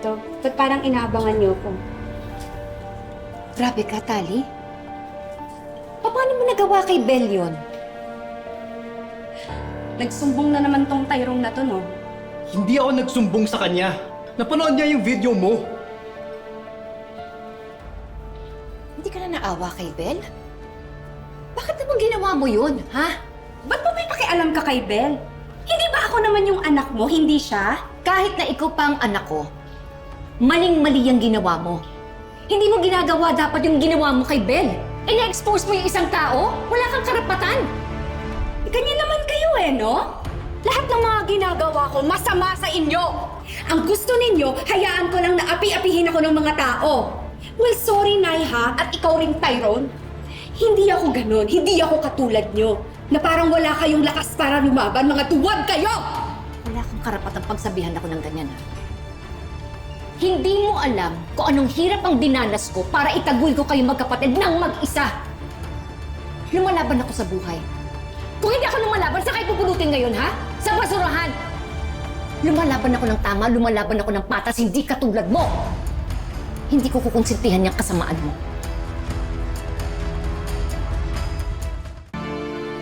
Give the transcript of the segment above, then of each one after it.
to? Ba't parang inaabangan niyo ko? Grabe ka, Tali. Paano mo nagawa kay Belle yun? Nagsumbong na naman tong Tyrone na to, no? Hindi ako nagsumbong sa kanya. Napanood niya yung video mo. Hindi ka na naawa kay Belle? Bakit naman ginawa mo yun, ha? Ba't mo may pakialam ka kay Belle? Hindi ba ako naman yung anak mo, hindi siya? Kahit na ikaw pa ang anak ko, maling-mali ang ginawa mo. Hindi mo ginagawa dapat yung ginawa mo kay Belle. Ina-expose mo yung isang tao? Wala kang karapatan. Ganyan naman kayo no? Lahat ng mga ginagawa ko masama sa inyo. Ang gusto ninyo, hayaan ko lang na api-apihin ako ng mga tao. Well, sorry, Nay, ha? At ikaw rin, Tyrone. Hindi ako ganun. Hindi ako katulad nyo. Na parang wala kayong lakas para lumaban. Mga tuwad kayo! Wala kang karapatang pagsabihan ako ng ganyan, ha? Hindi mo alam kung anong hirap ang dinanas ko para itaguyod ko kayong magkapatid ng mag-isa. Lumalaban ako sa buhay. Kung hindi ako lumalaban, saan kayo pupulutin ngayon, ha? Sa basurahan! Lumalaban ako ng tama, lumalaban ako ng patas, hindi katulad mo! Hindi ko kukonsintihan yung kasamaan mo.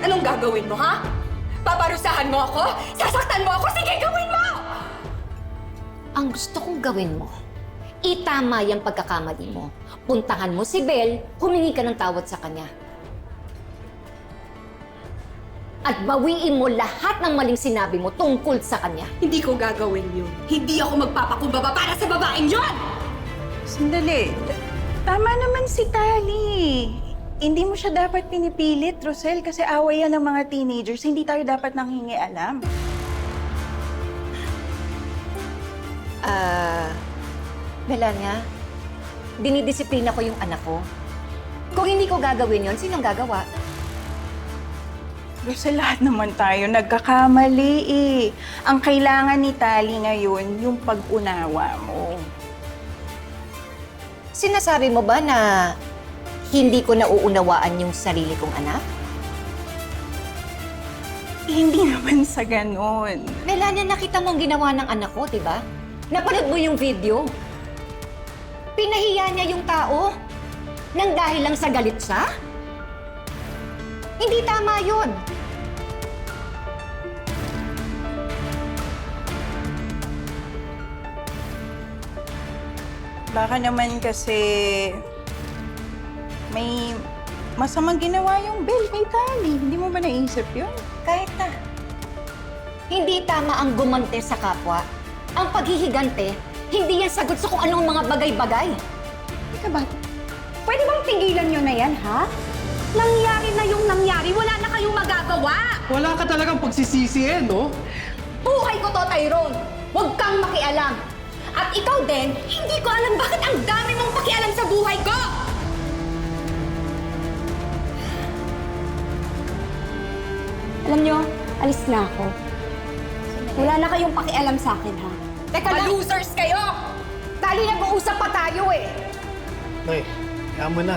Anong gagawin mo, ha? Paparusahan mo ako? Sasaktan mo ako? Sige, gawin mo! Ang gusto kong gawin mo, itama yung pagkakamali mo. Puntahan mo si Belle, humingi ka ng tawad sa kanya. At bawiin mo lahat ng maling sinabi mo tungkol sa kanya. Hindi ko gagawin yun. Hindi ako magpapakumbaba para sa babaeng yun! Sandali. Tama naman si Tali. Hindi mo siya dapat pinipilit, Rosel, kasi away yan ng mga teenagers. Hindi tayo dapat nanghingi alam. Melania, dinidisiplina ko yung anak ko. Kung hindi ko gagawin yon, sinong gagawa? Rosel, lahat naman tayo nagkakamali eh. Ang kailangan ni Tali ngayon, yung pag-unawa mo. Sinasabi mo ba na hindi ko nauunawaan yung sarili kong anak? Hindi naman sa ganon. Melania, nakita mo ang ginawa ng anak ko, di ba? Napanood mo yung video? Pinahiya niya yung tao nang dahil lang sa galit siya? Hindi tama yun. Baka naman kasi may masamang ginawa yung Belle kay Tali. Hindi mo ba naisip yun? Kahit na. Hindi tama ang gumante sa kapwa. Ang paghihigante, hindi yan sagot sa kung anong mga bagay-bagay. Teka ba? Pwede bang tigilan nyo na yan, ha? Nangyari na yung nangyari. Wala na kayong magagawa. Wala ka talagang pagsisisihin, no? Buhay ko to, Tyrone. Huwag kang makialam. At ikaw din, hindi ko alam bakit ang dami mong pakialam sa buhay ko! Alam nyo, alis na ako. Wala na kayong pakialam sa akin, ha? Teka lang. Losers kayo! Tali, nag-uusap pa tayo eh. Nay, kaya mo na.